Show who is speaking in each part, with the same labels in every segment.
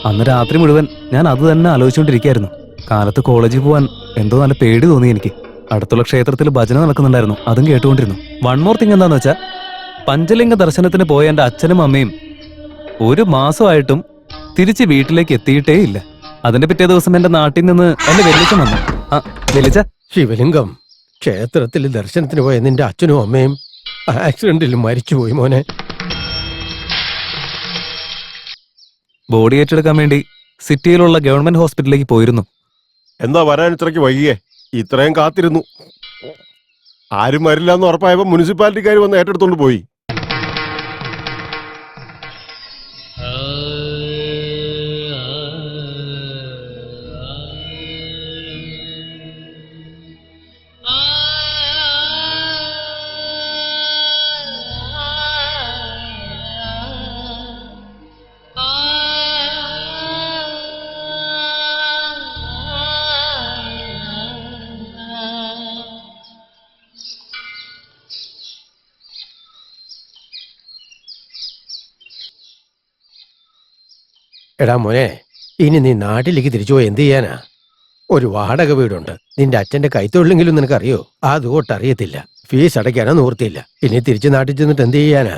Speaker 1: അന്ന് രാത്രി മുഴുവൻ ഞാൻ അത് തന്നെ ആലോചിച്ചുകൊണ്ടിരിക്കുകയായിരുന്നു. കാലത്ത് കോളേജിൽ പോവാൻ എന്തോ നല്ല പേടി തോന്നി എനിക്ക്. അടുത്തുള്ള ക്ഷേത്രത്തിൽ ഭജന നടക്കുന്നുണ്ടായിരുന്നു, അതും കേട്ടുകൊണ്ടിരുന്നു. വൺ മോർ തിങ് എന്താന്ന് വെച്ചാൽ, പഞ്ചലിംഗ ദർശനത്തിന് പോയ എൻ്റെ അച്ഛനും അമ്മയും ഒരു മാസമായിട്ടും തിരിച്ച് വീട്ടിലേക്ക് എത്തിയിട്ടേ ഇല്ല. അതിന്റെ പിറ്റേ ദിവസം എന്റെ നാട്ടിൽ നിന്ന് എന്റെ വെല്ലിച്ചൻ വന്നു. വെല്ലിച്ച,
Speaker 2: ശിവലിംഗം, ക്ഷേത്രത്തിൽ ദർശനത്തിന് പോയ നിന്റെ അച്ഛനും അമ്മയും ആക്സിഡന്റിൽ മരിച്ചുപോയി മോനെ.
Speaker 1: ബോഡി ഏറ്റെടുക്കാൻ വേണ്ടി സിറ്റിയിലുള്ള ഗവൺമെന്റ് ഹോസ്പിറ്റലിലേക്ക് പോയിരുന്നു.
Speaker 3: എന്താ വരാൻ ഇത്രയ്ക്ക് വൈകിയേ? ഇത്രയും കാത്തിരുന്നു. ആരും വരില്ല എന്ന് ഉറപ്പായപ്പോ മുനിസിപ്പാലിറ്റിക്കാർ വന്ന് ഏറ്റെടുത്തോണ്ട് പോയി.
Speaker 2: എടാ മോനെ, ഇനി നീ നാട്ടിലേക്ക് തിരിച്ചു പോയി എന്ത് ചെയ്യാനാ? ഒരു വാടക വീടുണ്ട്. നിന്റെ അച്ഛന്റെ കൈത്തൊഴിലെങ്കിലും നിനക്കറിയോ? അതുകൊട്ടറിയത്തില്ല. ഫീസ് അടയ്ക്കാനോ നിവൃത്തിയില്ല. ഇനി തിരിച്ച് നാട്ടിൽ ചെന്നിട്ട് എന്ത് ചെയ്യാനാ?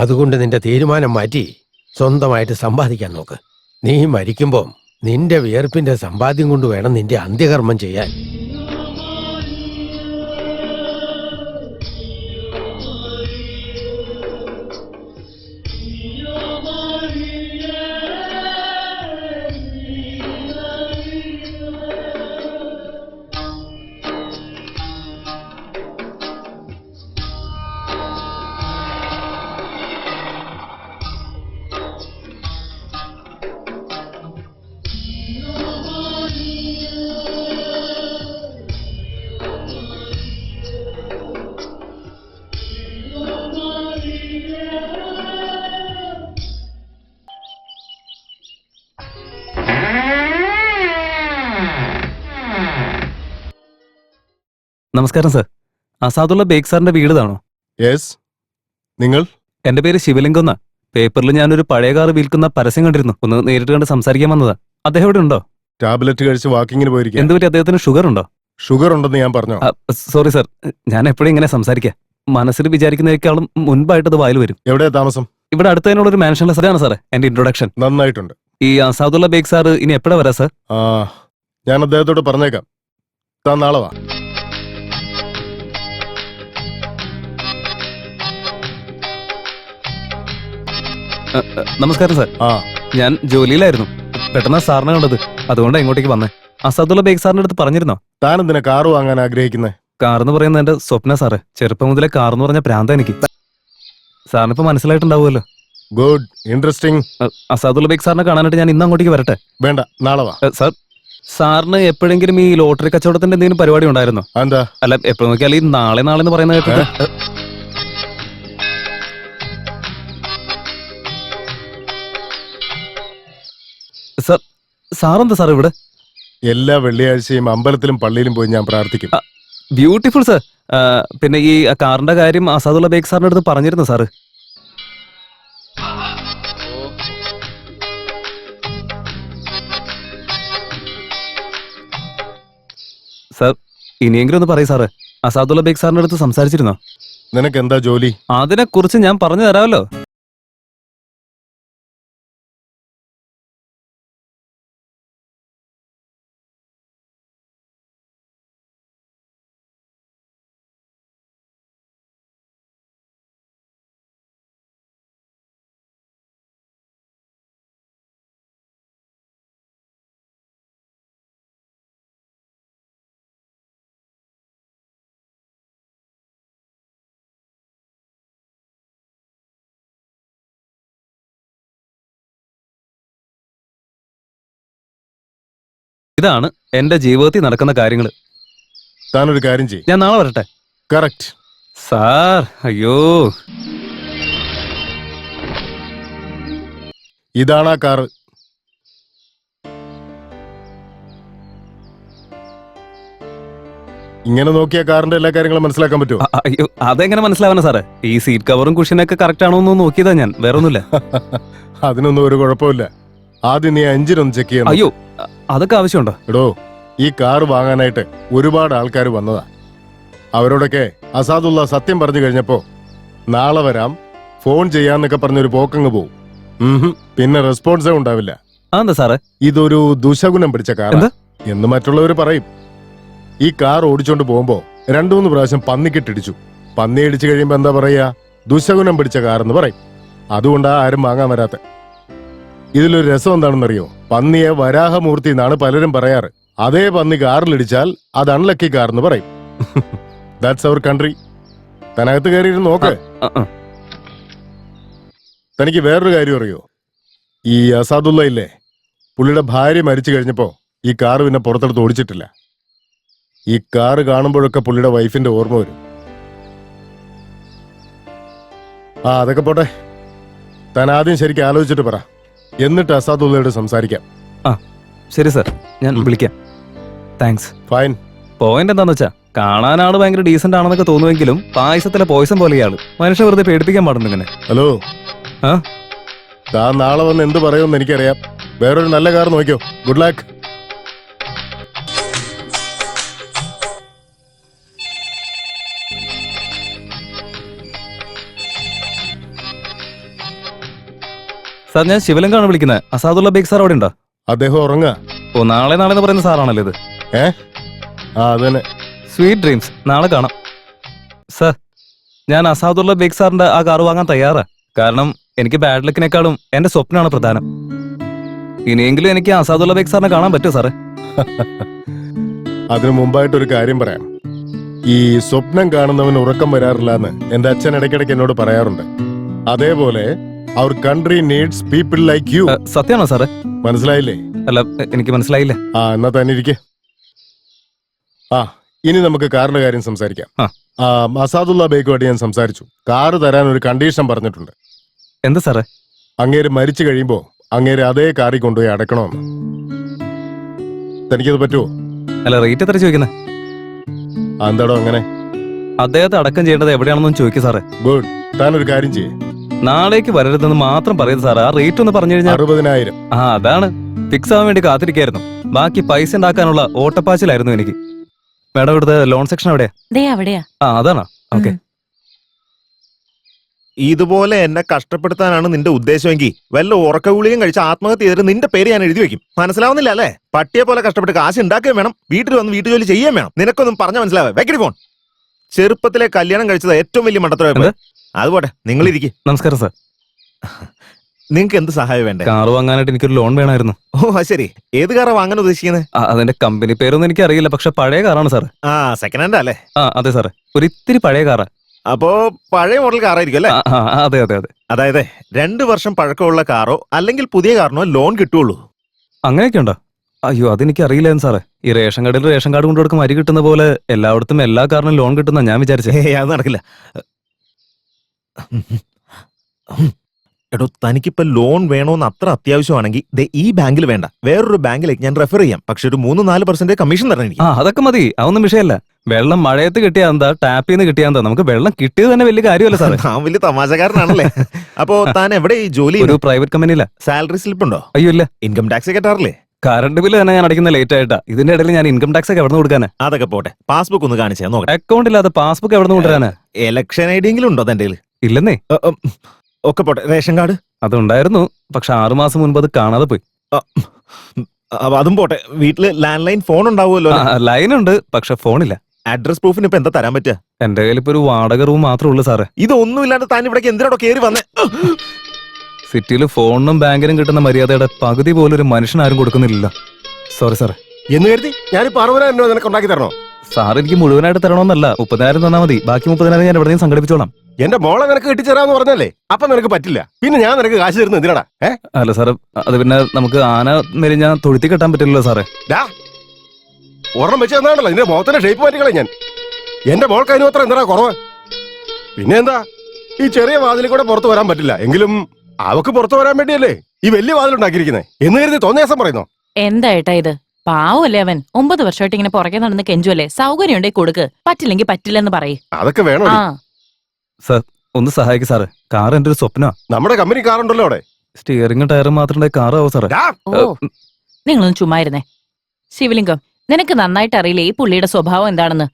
Speaker 2: അതുകൊണ്ട് നിന്റെ തീരുമാനം മാറ്റി സ്വന്തമായിട്ട് സമ്പാദിക്കാൻ നോക്ക്. നീ മരിക്കുമ്പം നിന്റെ വിയർപ്പിന്റെ സമ്പാദ്യം കൊണ്ട് വേണം നിന്റെ അന്ത്യകർമ്മം ചെയ്യാൻ.
Speaker 1: നമസ്കാരം സർ. അസാദുള്ള ബേഗ് സാറിന്റെ വീടാണോ?
Speaker 3: യെസ്. നിങ്ങൾ?
Speaker 1: എന്റെ പേര് ശിവലിംഗം എന്നാ. പേപ്പറിൽ ഞാനൊരു പഴയ കാർ വിൽക്കുന്ന പരസ്യം കണ്ടിരുന്നു. ഒന്ന് നേരിട്ട് കണ്ട് സംസാരിക്കാൻ വന്നതാ. അദ്ദേഹം ഇവിടെ ഉണ്ടോ?
Speaker 3: ടാബ്ലറ്റ് കഴിച്ച് വാക്കിങ്ങിന് പോയിരിക്കും.
Speaker 1: എന്തുപറ്റി, അദ്ദേഹത്തിന് ഷുഗർ ഉണ്ടോ?
Speaker 3: ഷുഗർ ഉണ്ടെന്ന് ഞാൻ പറഞ്ഞോ?
Speaker 1: സോറി സർ, ഞാൻ എപ്പോഴും ഇങ്ങനെ സംസാരിക്കാം. മനസ്സിൽ വിചാരിക്കുന്നതിനേക്കാളും മുൻപായിട്ട് അത് വായിൽ വരും.
Speaker 3: എവിടെയാ താമസം?
Speaker 1: ഇവിടെ അടുത്തതിനുള്ള ഒരു മാൻഷനിലെ സാറാണ് സാറേ എന്റെ ഇൻട്രൊഡക്ഷൻ.
Speaker 3: നന്നായിട്ടുണ്ട്.
Speaker 1: ഈ അസാദുള്ള ബേഗ് സാർ ഇനി എപ്പോഴാ വരാ സർ?
Speaker 3: ഞാൻ അദ്ദേഹത്തോട് പറഞ്ഞേക്കാം. താൻ നാളെ വാ.
Speaker 1: നമസ്കാരം സാർ. ഞാൻ ജോലിയിലായിരുന്നു. പെട്ടെന്ന് സാറിനെ കണ്ടത്, അതുകൊണ്ടാണ് ഇങ്ങോട്ടേക്ക് വന്നേ. അസാദുള്ള ബേഗ് സാറിന്റെ അടുത്ത് പറഞ്ഞിരുന്നോ?
Speaker 3: താൻ എന്തിനാ കാറ് വാങ്ങാൻ ആഗ്രഹിക്കുന്നത്?
Speaker 1: കാർ എന്ന് പറയുന്നത് എന്റെ സ്വപ്ന സാറേ. ചെറുപ്പം മുതലേ കാർ എന്ന് പറഞ്ഞ പ്രാന്ത എനിക്ക്. സാറിന് ഇപ്പൊ മനസ്സിലായിട്ടുണ്ടാവുമല്ലോ.
Speaker 3: Good, interesting.
Speaker 1: അസാദുള്ള ബേഗ് സാറിനെ കാണാനായിട്ട് ഞാൻ ഇന്ന് അങ്ങോട്ടേക്ക് വരട്ടെ?
Speaker 3: വേണ്ട, നാളെ വാ.
Speaker 1: സാർ, സാറിന് എപ്പോഴെങ്കിലും ഈ ലോട്ടറി കച്ചവടത്തിന്റെ എന്തെങ്കിലും പരിപാടി ഉണ്ടായിരുന്നോ?
Speaker 3: എന്താ?
Speaker 1: അല്ല, എപ്പോഴും നോക്കിയാൽ ഈ നാളെ നാളെ എന്ന് പറയുന്നത് കേട്ടിട്ട്. സാർ, സാറെന്താ സാർ ഇവിടെ?
Speaker 3: എല്ലാ വെള്ളിയാഴ്ചയും അമ്പലത്തിലും പള്ളിയിലും പോയി ഞാൻ പ്രാർത്ഥിക്കും.
Speaker 1: Beautiful sir. പിന്നെ ഈ കാറിന്റെ കാര്യം അസാദുള്ള ബേഗ് സാറിന്റെ അടുത്ത് പറഞ്ഞിരുന്നു സാറ്? സാർ, ഇനിയെങ്കിലും ഒന്ന് പറയൂ സാറ്. അസാദുള്ള ബേഗ് സാറിന്റെ അടുത്ത് സംസാരിച്ചിരുന്നോ?
Speaker 3: നിനക്ക് എന്താ ജോലി?
Speaker 1: അതിനെ കുറിച്ച് ഞാൻ പറഞ്ഞു തരാമല്ലോ. ഇതാണ് എന്റെ ജീവിതത്തിൽ നടക്കുന്ന കാര്യങ്ങൾ.
Speaker 3: താനൊരു കാര്യം ചെയ്യും.
Speaker 1: ഞാൻ നാളെ വരട്ടെ?
Speaker 3: Correct
Speaker 1: sir. അയ്യോ,
Speaker 3: ഇതാണ് ആ കാറ്. ഇങ്ങനെ നോക്കിയ കാറിന്റെ എല്ലാ കാര്യങ്ങളും മനസ്സിലാക്കാൻ പറ്റുമോ?
Speaker 1: അയ്യോ അതെങ്ങനെ മനസ്സിലാവാനാ സാറേ? ഈ സീറ്റ് കവറും കുഷനൊക്കെ കറക്റ്റ് ആണോ എന്ന് നോക്കിയതാ ഞാൻ, വേറെ ഒന്നുമില്ല.
Speaker 3: അതിനൊന്നും ഒരു കുഴപ്പമില്ല. ആദ്യം നീ എഞ്ചിനൊന്ന് ചെക്ക് ചെയ്യണം.
Speaker 1: അയ്യോ അതൊക്കെ ആവശ്യമുണ്ടോ?
Speaker 3: എടോ, ഈ കാർ വാങ്ങാനായിട്ട് ഒരുപാട് ആൾക്കാർ വന്നതാ. അവരോടൊക്കെ അസാദുള്ള സത്യം പറഞ്ഞു കഴിഞ്ഞപ്പോ നാളെ വരാം, ഫോൺ ചെയ്യാന്നൊക്കെ പറഞ്ഞൊരു പോക്കങ്ങ് പോവും. പിന്നെ റെസ്പോൺസേ ഉണ്ടാവില്ല.
Speaker 1: എന്താ സാറേ?
Speaker 3: ഇതൊരു ദുശകുനം പിടിച്ച കാർ എന്ന് മറ്റുള്ളവർ പറയും. ഈ കാർ ഓടിച്ചോണ്ട് പോകുമ്പോ 2-3 പ്രാവശ്യം പന്നിക്കിട്ടിടിച്ചു. പന്നി ഇടിച്ചു കഴിയുമ്പോ എന്താ പറയാ? ദുശകുനം പിടിച്ച കാർ എന്ന് പറയും. അതുകൊണ്ടാ ആരും വാങ്ങാൻ വരാത്ത. ഇതിലൊരു രസം എന്താണെന്നറിയോ? പന്നിയെ വരാഹമൂർത്തി എന്നാണ് പലരും പറയാറ്. അതേ പന്നി കാറിലിടിച്ചാൽ അത് അൺലക്കി കാർ എന്ന് പറയും. That's our country. തനകത്ത് കയറിയിരുന്ന് നോക്ക്. തനിക്ക് വേറൊരു കാര്യം അറിയോ? ഈ അസാദുള്ള ഇല്ലേ, പുള്ളിയുടെ ഭാര്യ മരിച്ചു കഴിഞ്ഞപ്പോ ഈ കാറ് പിന്നെ പുറത്തെടുത്ത് ഓടിച്ചിട്ടില്ല. ഈ കാറ് കാണുമ്പോഴൊക്കെ പുള്ളിയുടെ വൈഫിന്റെ ഓർമ്മ വരും. അതൊക്കെ പോട്ടെ. താൻ ആദ്യം ശരിക്കും ആലോചിച്ചിട്ട് പറ, എന്നിട്ട് അസാദുള്ളയോട് സംസാരിക്കാം.
Speaker 1: ശരി സാർ, ഞാൻ വിളിക്കാം. താങ്ക്സ്.
Speaker 3: ഫൈൻ.
Speaker 1: പോയിന്റ് എന്താന്ന് വെച്ചാ, കാണാൻ ആള് ഭയങ്കര ഡീസന്റ് ആണെന്നൊക്കെ തോന്നുമെങ്കിലും പായസത്തിലെ പോയിസം പോലെ ഇയാള്. മനുഷ്യ വെറുതെ പേടിപ്പിക്കാൻ പാടുന്നു ഇങ്ങനെ.
Speaker 3: ഹലോ,
Speaker 1: ആ
Speaker 3: താൻ നാളെ വന്ന് എന്ത് പറയുമെന്ന് എനിക്കറിയാം. വേറൊരു നല്ല കാർ നോക്കിയോ. Good luck.
Speaker 1: സാർ, ഞാൻ ശിവലിംഗാണ് വിളിക്കുന്നത്. അസാദുള്ള ബേഗ് സാർ അവിടെ ഉണ്ടോ?
Speaker 3: അദ്ദേഹം ഉറങ്ങുക.
Speaker 1: ഓ, നാളെ എന്ന് പറയുന്ന സാറാണല്ലോ ഇത്.
Speaker 3: അതന്നെ.
Speaker 1: Sweet dreams. നാളെ കാണാം സാർ. ഞാൻ അസാദുള്ള ബേഗ് സാറിന്റെ ആ കാർ വാങ്ങാൻ തയ്യാറാ. കാരണം എനിക്ക് ബാഡ് ലക്കിനേക്കാളും എന്റെ സ്വപ്നമാണ് പ്രധാനം. ഇനിയെങ്കിലും എനിക്ക് അസാദുള്ള ബേഗ് സാറിനെ കാണാൻ പറ്റുമോ സാറേ?
Speaker 3: അതിനു മുമ്പായിട്ടൊരു കാര്യം പറയാം. ഈ സ്വപ്നം കാണുന്നവന് ഉറക്കം വരാറില്ല എന്ന് എന്റെ അച്ഛൻ ഇടയ്ക്കിടയ്ക്ക് എന്നോട് പറയാറുണ്ട്. അതേപോലെ അവർ country needs people like you.
Speaker 1: സത്യമാണോ സാറേ?
Speaker 3: മനസ്സിലായില്ലേ?
Speaker 1: അല്ല, എനിക്ക് മനസ്സിലായില്ല.
Speaker 3: എന്നാ തന്നെ ഇരിക്കെ. ഇനി നമുക്ക് കാറിന്റെ കാര്യം സംസാരിക്കാം. അസാദുള്ള ബേക്കുമായിട്ട് ഞാൻ സംസാരിച്ചു. കാറ് തരാൻ ഒരു കണ്ടീഷൻ പറഞ്ഞിട്ടുണ്ട്.
Speaker 1: എന്താ സാറേ?
Speaker 3: അങ്ങേര് മരിച്ചു കഴിയുമ്പോ അങ്ങേര് അതേ കാറിൽ കൊണ്ടുപോയി അടക്കണമെന്ന്. തനിക്കത് പറ്റുമോ?
Speaker 1: അല്ല, റേറ്റ് എത്ര ചോദിക്കുന്നത്?
Speaker 3: എന്താടോ അങ്ങനെ?
Speaker 1: അദ്ദേഹത്തെ അടക്കം ചെയ്യേണ്ടത് എവിടെയാണെന്നും ചോദിക്കും സാറേ.
Speaker 3: ഗുഡ്. താനൊരു കാര്യം ചെയ്യേ,
Speaker 1: നാളേക്ക് വരരുതെന്ന് മാത്രം പറയുന്നത് സാറേ. ആ റേറ്റ് ഒന്ന് പറഞ്ഞു കഴിഞ്ഞാൽ
Speaker 3: 60,000.
Speaker 1: അതാണ്. ഫിക്സ് ആവാൻ വേണ്ടി കാത്തിരിക്കായിരുന്നു. ബാക്കി പൈസ ഉണ്ടാക്കാനുള്ള ഓട്ടപ്പാച്ചിലായിരുന്നു എനിക്ക്. മേഡം, ഇവിടുത്തെ ലോൺ സെക്ഷൻ എവിടെയാ? അതാണോ? ഓക്കെ.
Speaker 4: ഇതുപോലെ എന്നെ കഷ്ടപ്പെടുത്താനാണ് നിന്റെ ഉദ്ദേശമെങ്കിൽ വല്ല ഉറക്ക ഗുളികയും കഴിച്ച് ആത്മഹത്യ ചെയ്തിട്ട് നിന്റെ പേര് ഞാൻ എഴുതി വെക്കും. മനസ്സിലാവുന്നില്ല അല്ലേ? പട്ടിയെ പോലെ കഷ്ടപ്പെട്ട് കാശ് ഉണ്ടാക്കുകയും വേണം, വീട്ടിൽ വന്ന് വീട്ടുജോലി ചെയ്യുകയും വേണം. നിനക്കൊന്നും പറഞ്ഞ മനസ്സിലാവേ? വെക്കടി ഫോൺ. ചെറുപ്പത്തിലെ കല്യാണം കഴിച്ചത് ഏറ്റവും വലിയ മണ്ടത്തരമായി. അതുപോട്ടെ, നിങ്ങൾ ഇരിക്കും.
Speaker 1: നമസ്കാരം സാർ.
Speaker 4: നിങ്ങൾക്ക് എന്ത് സഹായം വേണ്ടേ?
Speaker 1: കാർ വാങ്ങാനായിട്ട് എനിക്കൊരു ലോൺ വേണമായിരുന്നു.
Speaker 4: ഓ ശരി. ഏത് കാറാ വാങ്ങാൻ ഉദ്ദേശിക്കുന്നത്?
Speaker 1: അതിന്റെ കമ്പനി പേരൊന്നും എനിക്ക് അറിയില്ല, പക്ഷെ പഴയ കാറാണ് സാർ.
Speaker 4: സെക്കൻഡ് ഹാൻഡ് അല്ലേ?
Speaker 1: അതെ സാറേ, ഒരു ഇത്തിരി പഴയ കാറാ.
Speaker 4: അപ്പോ പഴയ മോഡൽ കാറായിരിക്കും അല്ലേ?
Speaker 1: അതെ അതെ അതെ.
Speaker 4: അതായത് 2 വർഷം പഴക്കമുള്ള കാറോ അല്ലെങ്കിൽ പുതിയ കാറിനോ ലോൺ കിട്ടുള്ളൂ.
Speaker 1: അങ്ങനെയൊക്കെ ഉണ്ടോ? അയ്യോ, അതെനിക്ക് അറിയില്ലായിരുന്നു സാറേ. ഈ റേഷൻ കാർഡിൽ റേഷൻ കാർഡ് കൊണ്ടു കൊടുക്കും അരി കിട്ടുന്ന പോലെ എല്ലായിടത്തും എല്ലാ കാറിനും ലോൺ കിട്ടുന്ന ഞാൻ വിചാരിച്ചേ.
Speaker 4: അത് നടക്കില്ല. എടോ, തനിക്കിപ്പോ ലോൺ വേണോന്ന് അത്ര അത്യാവശ്യമാണെങ്കിൽ ഈ ബാങ്കിൽ വേണ്ട, വേറൊരു ബാങ്കിലേക്ക് ഞാൻ റെഫർ ചെയ്യാം. പക്ഷെ ഒരു 3-4% കമ്മീഷൻ തരണം എനിക്ക്.
Speaker 1: അതൊക്കെ മതി, അതൊന്നും വിഷയമല്ല. വെള്ളം മഴയത്ത് കിട്ടിയാ എന്താ, ടാപ്പിൽ നിന്ന് കിട്ടിയാ എന്താ, നമുക്ക് വെള്ളം കിട്ടിയത് തന്നെ വലിയ കാര്യമല്ല സാറേ.
Speaker 4: താൻ വലിയ തമാശക്കാരനാണല്ലേ? അപ്പോ താൻ എവിടെ ഈ ജോലി?
Speaker 1: ഒരു പ്രൈവറ്റ് കമ്പനിയില്ല.
Speaker 4: സാലറി സ്ലിപ്പ് ഉണ്ടോ?
Speaker 1: അയ്യോ ഇല്ല.
Speaker 4: ഇൻകം ടാക്സ് കെട്ടാറില്ലേ?
Speaker 1: കറണ്ട് ബില്ല് തന്നെ ഞാൻ അടയ്ക്കുന്ന ലേറ്റ് ആയിട്ടാ. ഇതിന്റെ ഇടയിൽ ഞാൻ ഇൻകം ടാക്സ് ഒക്കെ എവിടെ നിന്ന് കൊടുക്കാനാ?
Speaker 4: അതൊക്കെ പോട്ടെ, പാസ്ബുക്ക് ഒന്ന് കാണിച്ചാ നോക്കാം.
Speaker 1: അക്കൗണ്ട് ഇല്ലാത്ത പാസ്ബുക്ക് എവിടെ നിന്ന് കൊണ്ടുവരാനാ?
Speaker 4: ഇലക്ഷൻ ഐ ഡി എങ്കിലും ഉണ്ടോ തന്റെ?
Speaker 1: ഇല്ലെന്നേ.
Speaker 4: ഒക്കെ പോട്ടെ, റേഷൻ കാർഡ്
Speaker 1: അതുണ്ടായിരുന്നു, പക്ഷെ 6 മാസം മുൻപ് അത് കാണാതെ പോയി.
Speaker 4: അതും പോട്ടെ, വീട്ടില് ലാൻഡ് ലൈൻ ഫോൺ ഉണ്ടാവുമല്ലോ?
Speaker 1: ലൈൻ ഉണ്ട്, പക്ഷെ ഫോണില്ല.
Speaker 4: അഡ്രസ് പ്രൂഫിന് ഇപ്പൊ എന്താ തരാൻ പറ്റുക?
Speaker 1: എന്റെ കയ്യിൽ ഇപ്പൊ ഒരു വാടക റൂം മാത്രമേ ഉള്ളൂ സാറേ.
Speaker 4: ഇതൊന്നും ഇല്ലാണ്ട് താൻ ഇവിടേക്ക് എന്തിനാടോ കയറി വന്നേ?
Speaker 1: സിറ്റിയിൽ ഫോണിനും ബാങ്കിനും കിട്ടുന്ന മര്യാദയുടെ പകുതി പോലും ഒരു മനുഷ്യനാരും കൊടുക്കുന്നില്ല. സോറി സാറേ.
Speaker 3: എന്ന് കരുതി ഞാനിപ്പോ 60,000 രൂപ നിനക്ക് ഉണ്ടാക്കി തരണോ?
Speaker 1: സാർ എനിക്ക് മുഴുവനായിട്ട് തരണമെന്നല്ല, 30,000 തന്നാൽ മതി. ബാക്കി 30,000 ഞാൻ എവിടെയും സംഘടിപ്പിച്ചോളാം.
Speaker 3: എന്റെ മോളെ നിനക്ക് കിട്ടിച്ചേരാന്ന് പറഞ്ഞല്ലേ? അപ്പൊ നിനക്ക് പറ്റില്ല. പിന്നെ ഞാൻ നിനക്ക് കാശ് തരുന്നത് എന്തിനാടാ?
Speaker 1: അല്ല സാറേ, അത് പിന്നെ നമുക്ക് ആന മെലിഞ്ഞാൽ തൊഴുത്തി കെട്ടാൻ പറ്റില്ലല്ലോ സാറേ.
Speaker 3: ഒരെണ്ണം വെച്ച് തന്നാണല്ലോ നിന്റെ മുഖത്തിന്റെ ഷേപ്പ് മാറ്റിക്കളെ ഞാൻ. എന്റെ മോൾക്ക് അതിന് അത്ര എന്താ കുറവ്? പിന്നെ എന്താ, ഈ ചെറിയ വാതിലിൽ കൂടെ പുറത്തു വരാൻ പറ്റില്ല എങ്കിലും അവക്ക് പുറത്തു വരാൻ വേണ്ടിയല്ലേ ഈ വലിയ വാതിൽ ഉണ്ടാക്കിയിരിക്കുന്നത് എന്ന് കരുതി തോന്നിയാസം പറയുന്നോ?
Speaker 5: എന്താ ഏട്ടാ ഇത്? പാവല്ലേ അവൻ 9 വർഷമായിട്ട് ഇങ്ങനെ പുറകെ നടന്ന് കെഞ്ചുവല്ലേ. സൗകര്യം ഉണ്ടെങ്കിൽ കൊടുക്ക്, പറ്റില്ലെങ്കിൽ പറ്റില്ലെന്ന് പറയ്.
Speaker 3: അതൊക്കെ വേണോ
Speaker 5: ആ
Speaker 1: ഒന്ന് സഹായിക്കും സാറ്. കാർ എന്റെ ഒരു സ്വപ്നമാ.
Speaker 3: നമ്മുടെ കമ്പനി കാറുണ്ടല്ലോ അവിടെ.
Speaker 1: സ്റ്റിയറിംഗും ടയറും മാത്രമേ കാറാവോ സാറേ.
Speaker 3: ഡാ,
Speaker 5: ഓ നിങ്ങളൊന്ന് ചുമ്മായിരുന്നേ. ശിവലിംഗം, നിനക്ക് നന്നായിട്ട് അറിയില്ലേ ഈ പുള്ളിയുടെ സ്വഭാവം എന്താണെന്ന്.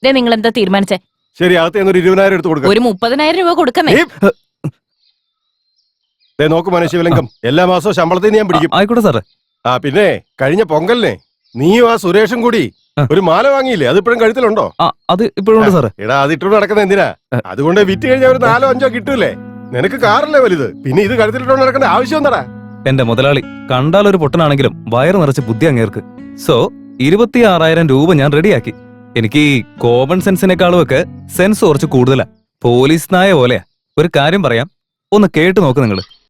Speaker 5: നിങ്ങൾ എന്താ തീരുമാനിച്ചേ?
Speaker 3: ശരി, അകത്ത് ഒരു 20,000 എടുത്ത് കൊടുക്കാം.
Speaker 5: ഒരു 30,000 രൂപ കൊടുക്കുന്നേ.
Speaker 3: നോക്ക് മോനെ ശിവലിംഗം, എല്ലാ മാസവും ശമ്പളത്തിൽ ഞാൻ പിടിക്കും.
Speaker 1: ആയിക്കോട്ടെ സാറേ.
Speaker 3: ആ പിന്നെ കഴിഞ്ഞ പൊങ്കലിനെ നീയും ആ സുരേഷും കൂടി ഒരു മാല വാങ്ങിയില്ലേ? അത് ഇപ്പോഴും കഴുത്തിലുണ്ടോ?
Speaker 1: അത് ഇപ്പോഴും ഉണ്ട് സാറേ.
Speaker 3: എടാ, അത് ഇട്ടോണ്ട് നടക്കുന്ന എന്തിനാ? അതുകൊണ്ട് വിറ്റ് കഴിഞ്ഞാൽ ഒരു 4-5 കിട്ടൂലേ? നിനക്ക് കാറല്ലേ വലുത്, പിന്നെ ഇത് കഴുത്തിലിട്ടോണ്ട് നടക്കേണ്ട ആവശ്യം എന്താടാ?
Speaker 1: എന്റെ മുതലാളി കണ്ടാൽ ഒരു പൊട്ടനാണെങ്കിലും വയറ് നിറച്ച് ബുദ്ധി അങ്ങേർക്ക്. സോ 26,000 രൂപ ഞാൻ റെഡിയാക്കി. എനിക്ക് ഈ കോമൺ സെൻസിനേക്കാളും ഒക്കെ സെൻസ് കുറച്ച് കൂടുതലാ. പോലീസ് നായ പോലെയാ. ഒരു കാര്യം പറയാം, ഒന്ന് കേട്ടു നോക്ക് നിങ്ങള്.